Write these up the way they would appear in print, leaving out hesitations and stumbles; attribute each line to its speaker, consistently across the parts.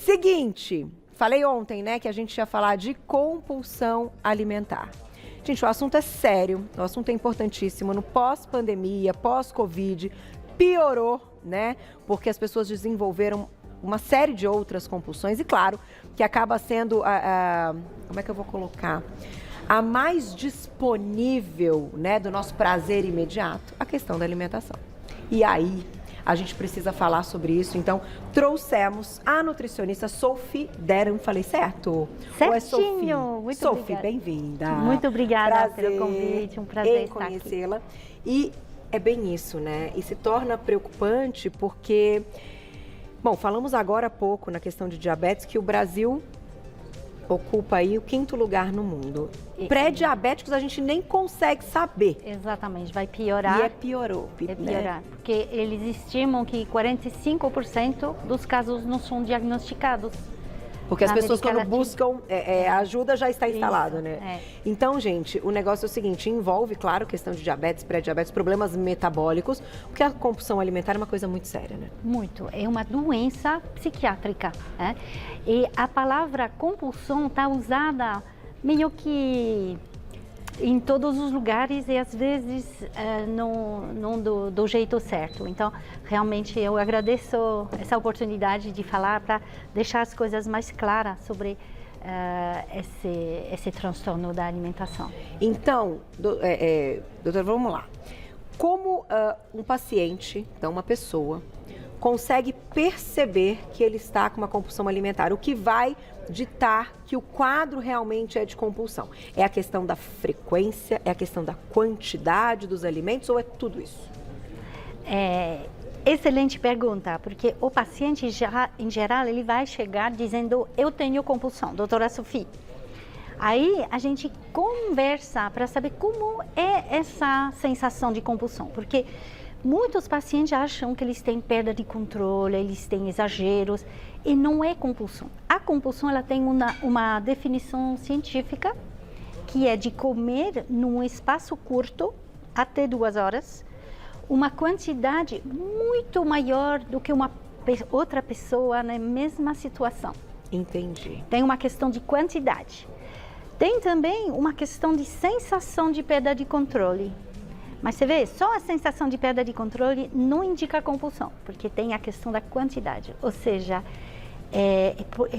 Speaker 1: Seguinte, falei ontem, né, que a gente ia falar de compulsão alimentar. Gente, o assunto é sério, o assunto é importantíssimo. No pós-pandemia, pós-Covid, piorou, né? Porque as pessoas desenvolveram uma série de outras compulsões e, claro, que acaba sendo como é que eu vou colocar? A mais disponível, né, do nosso prazer imediato, a questão da alimentação. E aí, a gente precisa falar sobre isso, então trouxemos a nutricionista Sophie Deren, falei certo?
Speaker 2: Certinho,
Speaker 1: Muito
Speaker 2: Sophie,
Speaker 1: obrigada. Bem-vinda.
Speaker 2: Muito obrigada pelo convite, um prazer estar aqui.
Speaker 1: Conhecê-la. E é bem isso, né? E se torna preocupante porque, bom, falamos agora há pouco na questão de diabetes que o Brasil ocupa aí o 5º lugar no mundo. Pré-diabéticos a gente nem consegue saber.
Speaker 2: Exatamente, vai piorar.
Speaker 1: E piorou.
Speaker 2: Vai piorar, porque eles estimam que 45% dos casos não são diagnosticados.
Speaker 1: Porque as pessoas quando buscam ajuda já está instalado,
Speaker 2: isso,
Speaker 1: né? Então, gente, o negócio é o seguinte, envolve, claro, questão de diabetes, pré-diabetes, problemas metabólicos, porque a compulsão alimentar é uma coisa muito séria, né?
Speaker 2: Muito, é uma doença psiquiátrica, né? E a palavra compulsão está usada meio que em todos os lugares e às vezes não do jeito certo. Então, realmente eu agradeço essa oportunidade de falar para deixar as coisas mais claras sobre esse transtorno da alimentação.
Speaker 1: Então, doutora, vamos lá. Como um paciente, então uma pessoa, consegue perceber que ele está com uma compulsão alimentar? O que vai ditar que o quadro realmente é de compulsão? É a questão da frequência, é a questão da quantidade dos alimentos ou é tudo isso?
Speaker 2: Excelente pergunta, porque o paciente, em geral, ele vai chegar dizendo, eu tenho compulsão, doutora Sophie. Aí a gente conversa para saber como é essa sensação de compulsão, porque muitos pacientes acham que eles têm perda de controle, eles têm exageros, e não é compulsão. A compulsão ela tem uma definição científica, que é de comer num espaço curto, até 2 horas, uma quantidade muito maior do que uma outra pessoa na mesma situação.
Speaker 1: Entendi.
Speaker 2: Tem uma questão de quantidade. Tem também uma questão de sensação de perda de controle. Mas você vê, só a sensação de perda de controle não indica compulsão, porque tem a questão da quantidade. Ou seja, é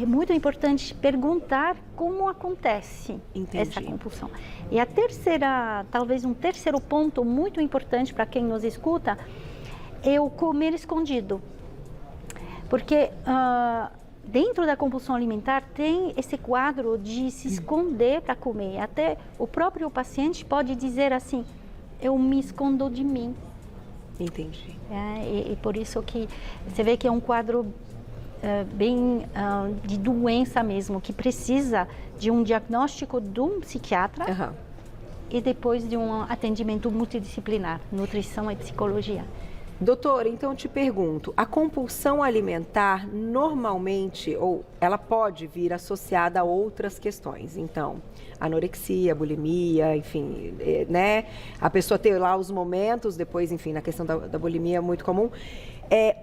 Speaker 2: muito importante perguntar como acontece essa compulsão. E a terceira, talvez um terceiro ponto muito importante para quem nos escuta, é o comer escondido. Porque dentro da compulsão alimentar tem esse quadro de se esconder para comer. Até o próprio paciente pode dizer assim, eu me escondo de mim.
Speaker 1: Entendi.
Speaker 2: E por isso que você vê que é um quadro bem de doença mesmo, que precisa de um diagnóstico de um psiquiatra e depois de um atendimento multidisciplinar, nutrição e psicologia.
Speaker 1: Doutora, então eu te pergunto, a compulsão alimentar normalmente, ou ela pode vir associada a outras questões, então, anorexia, bulimia, enfim, né? A pessoa ter lá os momentos, depois, enfim, na questão da bulimia é muito comum.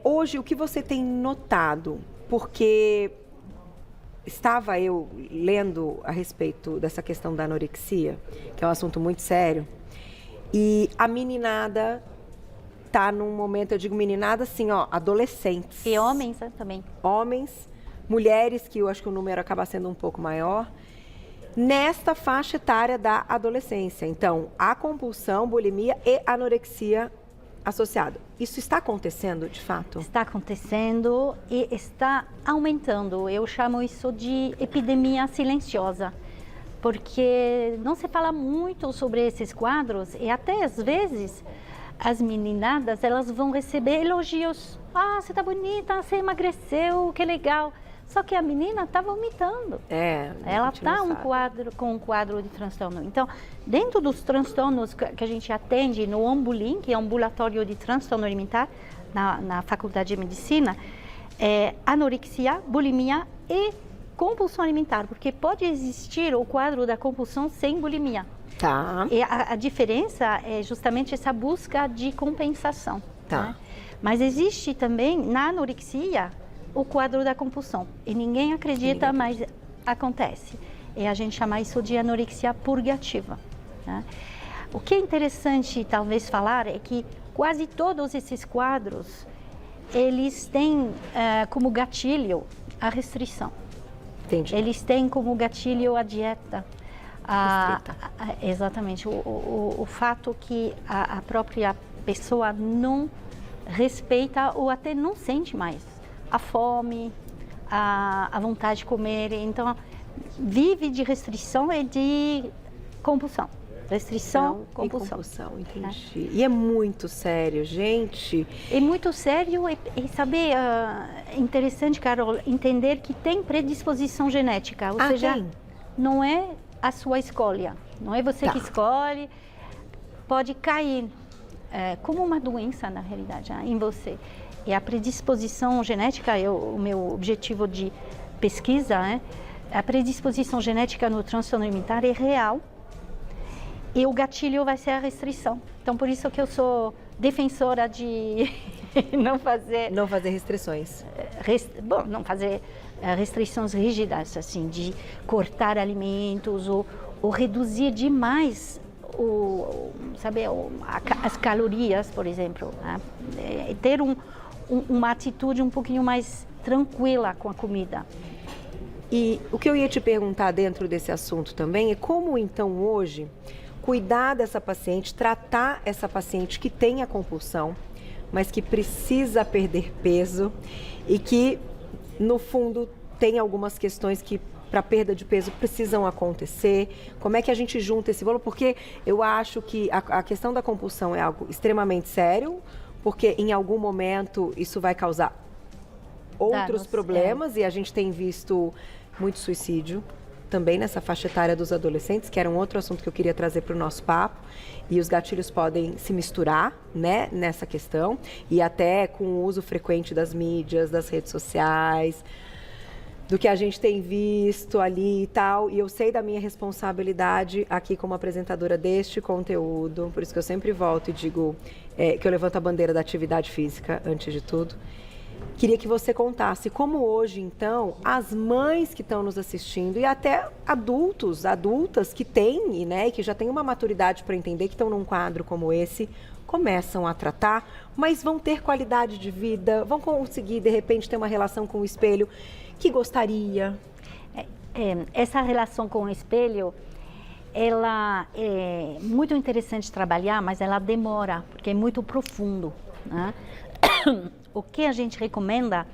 Speaker 1: Hoje, o que você tem notado? Porque estava eu lendo a respeito dessa questão da anorexia, que é um assunto muito sério, e a meninada tá num momento, eu digo meninada assim, ó, adolescentes.
Speaker 2: E homens também.
Speaker 1: Homens, mulheres, que eu acho que o número acaba sendo um pouco maior, nesta faixa etária da adolescência. Então, a compulsão, bulimia e anorexia associado. Isso está acontecendo, de fato?
Speaker 2: Está acontecendo e está aumentando. Eu chamo isso de epidemia silenciosa, porque não se fala muito sobre esses quadros e até às vezes as meninadas, elas vão receber elogios. Ah, você tá bonita, você emagreceu, que legal. Só que a menina está vomitando. Ela está com um quadro de transtorno. Então, dentro dos transtornos que a gente atende no Ambulim, que é um ambulatório de transtorno alimentar, na Faculdade de Medicina, anorexia, bulimia e compulsão alimentar, porque pode existir o quadro da compulsão sem bulimia.
Speaker 1: Tá.
Speaker 2: E a diferença é justamente essa busca de compensação.
Speaker 1: Tá.
Speaker 2: Né? Mas existe também, na anorexia, o quadro da compulsão. E ninguém acredita, mas acontece. E a gente chama isso de anorexia purgativa, né? O que é interessante, talvez, falar é que quase todos esses quadros, eles têm como gatilho a restrição.
Speaker 1: Entendi.
Speaker 2: Eles têm como gatilho a dieta. Exatamente. O fato que a própria pessoa não respeita ou até não sente mais a fome, a vontade de comer. Então, vive de restrição e de compulsão. Restrição, compulsão.
Speaker 1: Entendi. E é muito sério, gente.
Speaker 2: É muito sério e saber, é interessante, Carol, entender que tem predisposição genética. Ou seja,
Speaker 1: tem?
Speaker 2: Não é a sua escolha. Não é você que escolhe. Pode cair como uma doença, na realidade, em você. E a predisposição genética, o meu objetivo de pesquisa, a predisposição genética no transtorno alimentar é real. E o gatilho vai ser a restrição. Então, por isso que eu sou defensora de não fazer
Speaker 1: restrições.
Speaker 2: Não fazer restrições rígidas, assim, de cortar alimentos ou reduzir demais as calorias, por exemplo. Né? Ter uma atitude um pouquinho mais tranquila com a comida.
Speaker 1: E o que eu ia te perguntar dentro desse assunto também é como, então, hoje, cuidar dessa paciente, tratar essa paciente que tem a compulsão, mas que precisa perder peso e que, no fundo, tem algumas questões que, para perda de peso, precisam acontecer. Como é que a gente junta esse valor? Porque eu acho que a questão da compulsão é algo extremamente sério, porque em algum momento isso vai causar outros problemas e a gente tem visto muito suicídio também nessa faixa etária dos adolescentes, que era um outro assunto que eu queria trazer para o nosso papo. E os gatilhos podem se misturar, né, nessa questão, e até com o uso frequente das mídias, das redes sociais, do que a gente tem visto ali e tal. E eu sei da minha responsabilidade aqui como apresentadora deste conteúdo, por isso que eu sempre volto e digo que eu levanto a bandeira da atividade física antes de tudo. Queria que você contasse como hoje, então, as mães que estão nos assistindo e até adultas que têm, né, que já têm uma maturidade para entender que estão num quadro como esse, começam a tratar, mas vão ter qualidade de vida, vão conseguir, de repente, ter uma relação com o espelho que gostaria.
Speaker 2: Essa relação com o espelho, ela é muito interessante trabalhar, mas ela demora, porque é muito profundo, né? O que a gente recomenda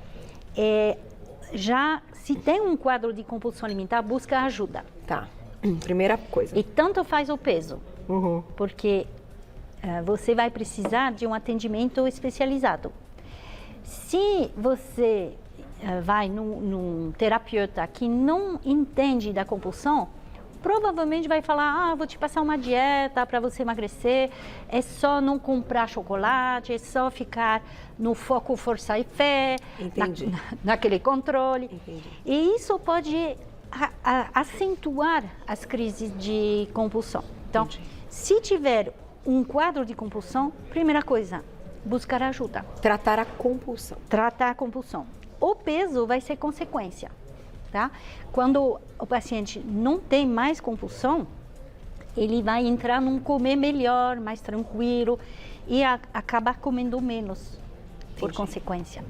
Speaker 2: é, se tem um quadro de compulsão alimentar, busca ajuda.
Speaker 1: Tá, primeira coisa.
Speaker 2: E tanto faz o peso, porque você vai precisar de um atendimento especializado. Se você vai num terapeuta que não entende da compulsão, provavelmente vai falar, vou te passar uma dieta para você emagrecer, é só não comprar chocolate, é só ficar no foco, força e fé, naquele controle.
Speaker 1: Entendi.
Speaker 2: E isso pode acentuar as crises de compulsão. Então, se tiver um quadro de compulsão, primeira coisa, buscar ajuda.
Speaker 1: Tratar a compulsão.
Speaker 2: Tratar a compulsão. O peso vai ser consequência. Tá? Quando o paciente não tem mais compulsão, ele vai entrar num comer melhor, mais tranquilo e acabar comendo menos, por consequência.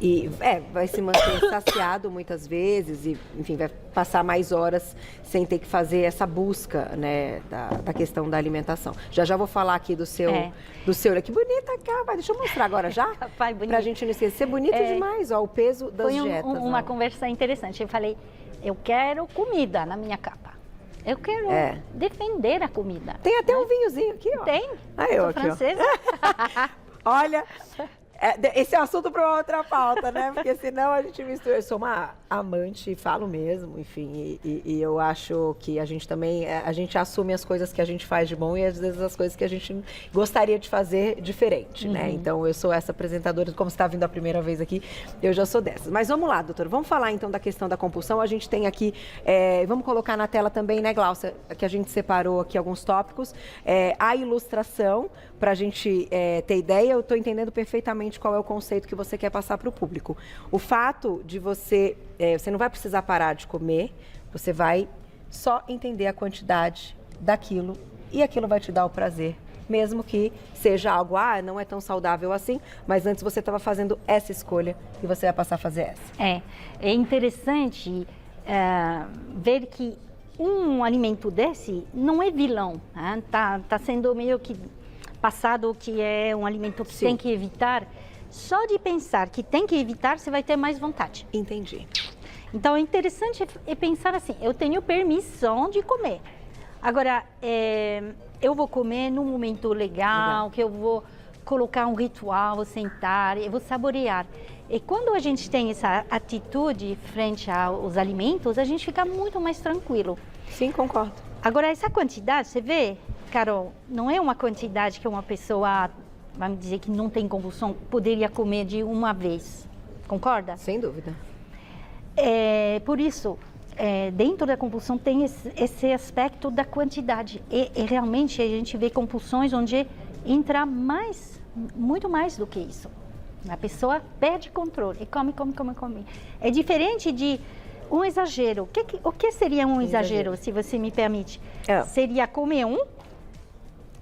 Speaker 1: E vai se manter saciado muitas vezes e, enfim, vai passar mais horas sem ter que fazer essa busca, né, da questão da alimentação. Já vou falar aqui do seu, olha que bonita, cara, deixa eu mostrar agora já, pra gente não esquecer, bonito demais, ó, o peso das dietas.
Speaker 2: Foi uma conversa interessante, eu falei, eu quero comida na minha capa. Eu quero defender a comida.
Speaker 1: Tem até um vinhozinho aqui, ó.
Speaker 2: Tem,
Speaker 1: eu
Speaker 2: sou
Speaker 1: aqui,
Speaker 2: francesa.
Speaker 1: Olha, esse é assunto para uma outra pauta, né? Porque senão a gente mistura. Eu sou uma amante, falo mesmo, enfim, e eu acho que a gente também, a gente assume as coisas que a gente faz de bom e às vezes as coisas que a gente gostaria de fazer diferente, né? Então eu sou essa apresentadora, como você está vindo a primeira vez aqui, eu já sou dessas. Mas vamos lá, doutora, vamos falar então da questão da compulsão. A gente tem aqui, vamos colocar na tela também, né, Gláucia, que a gente separou aqui alguns tópicos, a ilustração, para a gente ter ideia. Eu estou entendendo perfeitamente exatamente qual é o conceito que você quer passar para o público. O fato de você não vai precisar parar de comer, você vai só entender a quantidade daquilo e aquilo vai te dar o prazer. Mesmo que seja algo, não é tão saudável assim, mas antes você estava fazendo essa escolha e você vai passar a fazer essa.
Speaker 2: É interessante ver que um alimento desse não é vilão, né? Tá sendo meio que passado que é um alimento que tem que evitar. Só de pensar que tem que evitar, você vai ter mais vontade.
Speaker 1: Entendi.
Speaker 2: Então, é interessante pensar assim, eu tenho permissão de comer. Agora, eu vou comer num momento legal, que eu vou colocar um ritual, vou sentar, eu vou saborear. E quando a gente tem essa atitude frente aos alimentos, a gente fica muito mais tranquilo.
Speaker 1: Sim, concordo.
Speaker 2: Agora, essa quantidade, você vê, Carol, não é uma quantidade que uma pessoa, vamos dizer, que não tem compulsão, poderia comer de uma vez. Concorda?
Speaker 1: Sem dúvida.
Speaker 2: Por isso, dentro da compulsão tem esse aspecto da quantidade. E realmente a gente vê compulsões onde entra muito mais do que isso. A pessoa perde controle e come. É diferente de um exagero. O que seria um exagero, se você me permite? Seria comer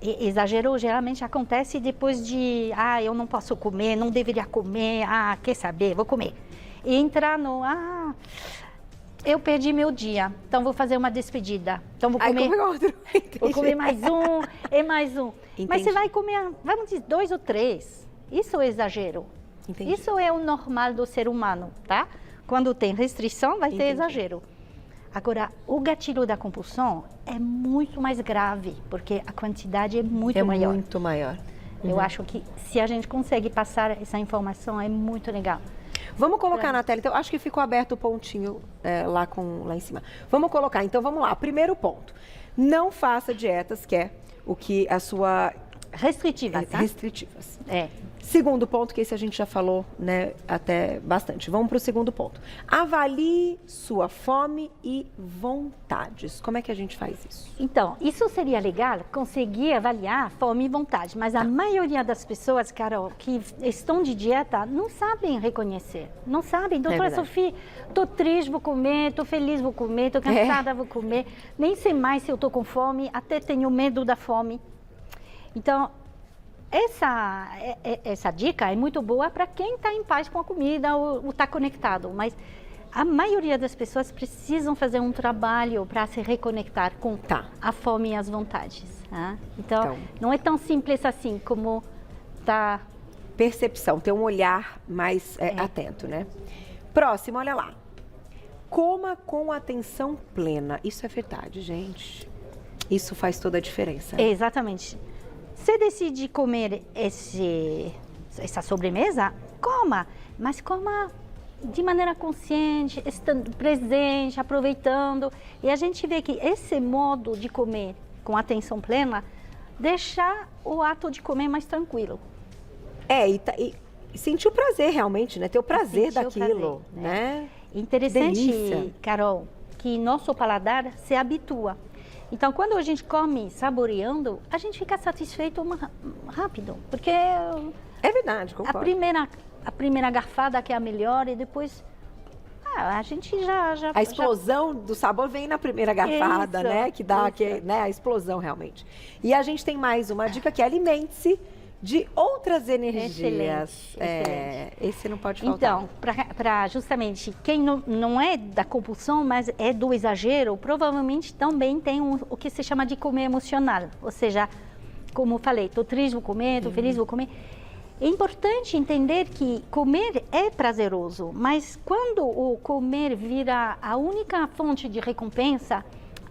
Speaker 2: exagero geralmente acontece depois de, eu não posso comer, não deveria comer, quer saber, vou comer. E entrar no, eu perdi meu dia, então vou fazer uma despedida. Então vou comer
Speaker 1: outro.
Speaker 2: Vou comer mais um e mais um.
Speaker 1: Entendi.
Speaker 2: Mas você vai comer, vamos dizer, 2 ou 3. Isso é exagero.
Speaker 1: Entendi.
Speaker 2: Isso é o normal do ser humano, tá? Quando tem restrição, vai ter exagero. Agora, o gatilho da compulsão é muito mais grave, porque a quantidade é muito maior.
Speaker 1: É muito maior.
Speaker 2: Eu acho que se a gente consegue passar essa informação, é muito legal.
Speaker 1: Vamos colocar na tela, então, acho que ficou aberto o pontinho lá em cima. Vamos colocar, então vamos lá. Primeiro ponto, não faça dietas, que é o que a sua...
Speaker 2: Restritivas, tá?
Speaker 1: Restritivas.
Speaker 3: Segundo ponto, que esse a gente já falou, né, até bastante. Vamos para o segundo ponto. Avalie sua fome e vontades. Como é que a gente faz isso?
Speaker 2: Então, isso seria legal, conseguir avaliar fome e vontade, mas a maioria das pessoas, Carol, que estão de dieta, não sabem reconhecer. Não sabem. Doutora Sofia, tô triste, vou comer, tô feliz, vou comer, tô cansada, vou comer. Nem sei mais se eu tô com fome, até tenho medo da fome. Então, essa dica é muito boa para quem está em paz com a comida ou está conectado, mas a maioria das pessoas precisam fazer um trabalho para se reconectar com a fome e as vontades. Né? Então, não é tão simples assim como tá...
Speaker 3: Percepção, ter um olhar mais atento, né? Próximo, olha lá. Coma com atenção plena. Isso é verdade, gente. Isso faz toda a diferença.
Speaker 2: Exatamente. Se decide comer essa sobremesa, coma, mas coma de maneira consciente, estando presente, aproveitando. E a gente vê que esse modo de comer com atenção plena deixa o ato de comer mais tranquilo.
Speaker 3: E sentir o prazer realmente, né? Ter o prazer daquilo,
Speaker 2: prazer,
Speaker 3: né?
Speaker 2: Interessante,
Speaker 3: Delícia.
Speaker 2: Carol, que nosso paladar se habitua. Então, quando a gente come saboreando, a gente fica satisfeito rápido, porque
Speaker 3: é verdade, concordo.
Speaker 2: A primeira garfada que é a melhor e depois a gente já
Speaker 3: a explosão do sabor vem na primeira garfada, né? Que dá a explosão realmente. E a gente tem mais uma dica que é alimente-se de outras energias.
Speaker 2: Excelente.
Speaker 3: Esse não pode faltar.
Speaker 2: Então, para justamente quem não é da compulsão, mas é do exagero, provavelmente também tem o que se chama de comer emocional. Ou seja, como eu falei, estou triste, vou comer, estou feliz, vou comer. É importante entender que comer é prazeroso, mas quando o comer vira a única fonte de recompensa,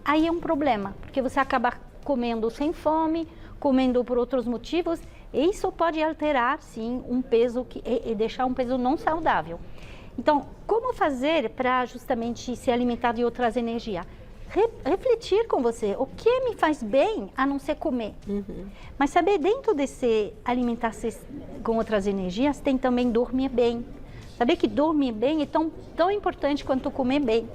Speaker 2: aí é um problema, porque você acaba comendo sem fome, comendo por outros motivos. Isso pode alterar, sim, um peso e deixar um peso não saudável. Então, como fazer para justamente se alimentar de outras energias? Refletir com você, o que me faz bem a não ser comer? Mas saber, dentro desse alimentar-se com outras energias, tem também dormir bem. Saber que dormir bem é tão importante quanto comer bem.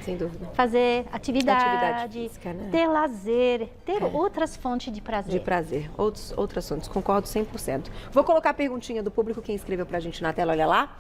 Speaker 3: Sem dúvida.
Speaker 2: Fazer atividade
Speaker 3: física, né?
Speaker 2: ter lazer, ter outras fontes de prazer.
Speaker 3: De prazer, outras fontes, concordo 100%. Vou colocar a perguntinha do público, quem escreveu pra gente na tela, olha lá.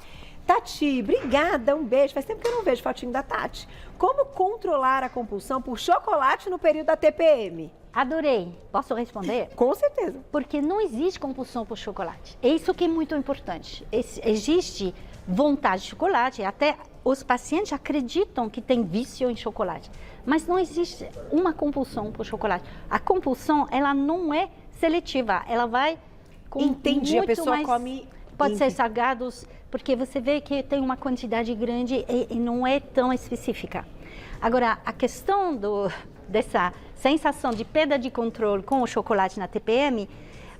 Speaker 3: Tati, obrigada, um beijo. Faz tempo que eu não vejo fotinho da Tati. Como controlar a compulsão por chocolate no período da TPM?
Speaker 2: Adorei. Posso responder?
Speaker 3: Com certeza.
Speaker 2: Porque não existe compulsão por chocolate. É isso que é muito importante. Existe vontade de chocolate, até os pacientes acreditam que tem vício em chocolate. Mas não existe uma compulsão por chocolate. A compulsão, ela não é seletiva. Ela vai com
Speaker 3: Entendi,
Speaker 2: muito
Speaker 3: a pessoa
Speaker 2: mais...
Speaker 3: come...
Speaker 2: Pode ser salgados, porque você vê que tem uma quantidade grande e não é tão específica. Agora, a questão dessa sensação de perda de controle com o chocolate na TPM,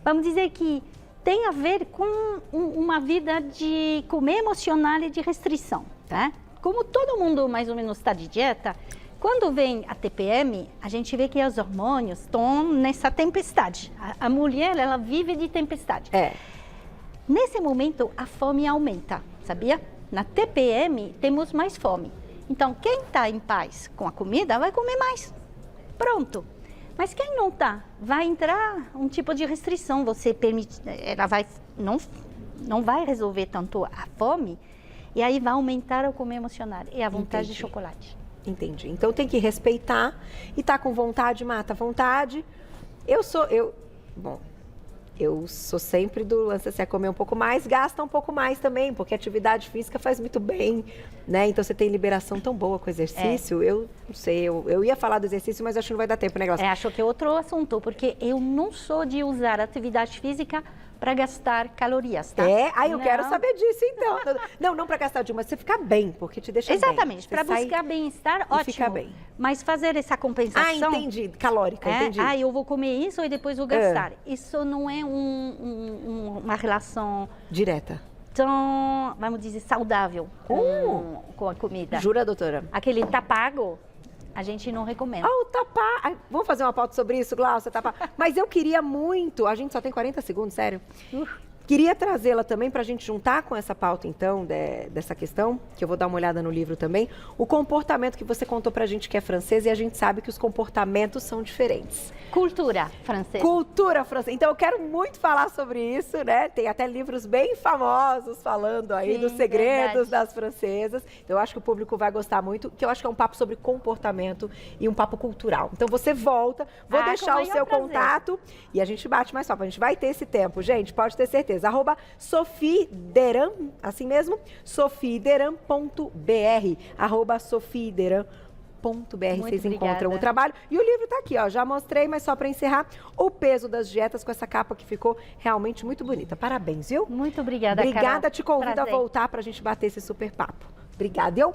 Speaker 2: vamos dizer que tem a ver com uma vida de comer emocional e de restrição, tá? Como todo mundo mais ou menos está de dieta, quando vem a TPM, a gente vê que os hormônios estão nessa tempestade. A mulher, ela vive de tempestade. Nesse momento, a fome aumenta, sabia? Na TPM, temos mais fome. Então, quem está em paz com a comida vai comer mais. Pronto. Mas quem não está, vai entrar um tipo de restrição. Você permite, ela não vai resolver tanto a fome e aí vai aumentar o comer emocional e a vontade de chocolate.
Speaker 3: Entendi. Então tem que respeitar e tá com vontade, mata a vontade. Eu sou sempre do lance assim, comer um pouco mais, gasta um pouco mais também, porque atividade física faz muito bem, né? Então você tem liberação tão boa com o exercício. Eu não sei, eu ia falar do exercício, mas acho que não vai dar tempo, né, Glaucia?
Speaker 2: Acho que é outro assunto, porque eu não sou de usar atividade física para gastar calorias, tá?
Speaker 3: Eu quero saber disso, então. Não para gastar mas você ficar bem, porque te deixa bem.
Speaker 2: Exatamente, para buscar bem-estar, ótimo.
Speaker 3: Ficar bem.
Speaker 2: Mas fazer essa compensação...
Speaker 3: entendi, calórica, entendi.
Speaker 2: Eu vou comer isso e depois vou gastar. Isso não é uma relação...
Speaker 3: direta.
Speaker 2: Tão, vamos dizer, saudável com a comida.
Speaker 3: Jura, doutora?
Speaker 2: Aquele tá pago, a gente não recomenda.
Speaker 3: O tapar. Vamos fazer uma pauta sobre isso, Glaucia, tapar. Mas eu queria muito, a gente só tem 40 segundos, sério. Queria trazê-la também para a gente juntar com essa pauta, então, dessa questão, que eu vou dar uma olhada no livro também, o comportamento que você contou para a gente que é francês e a gente sabe que os comportamentos são diferentes.
Speaker 2: Cultura francesa.
Speaker 3: Cultura francesa. Então, eu quero muito falar sobre isso, né? Tem até livros bem famosos falando aí dos segredos das francesas. Então, eu acho que o público vai gostar muito, que eu acho que é um papo sobre comportamento e um papo cultural. Então, você volta, vou deixar o seu contato e a gente bate mais papo. A gente vai ter esse tempo, gente, pode ter certeza. @SophieDeran, assim mesmo, sophiederan.br, @SophieDeran.br. Vocês encontram o trabalho. E o livro tá aqui, ó. Já mostrei, mas só para encerrar, O Peso das Dietas, com essa capa que ficou realmente muito bonita. Parabéns, viu?
Speaker 2: Muito obrigada,
Speaker 3: Carol. Obrigada, te convido
Speaker 2: Prazer.
Speaker 3: a voltar pra gente bater esse super papo. Obrigada,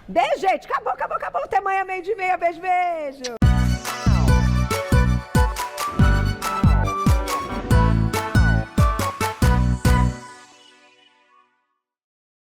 Speaker 3: Beijo, gente. Acabou. Até amanhã, 12:30. Beijo.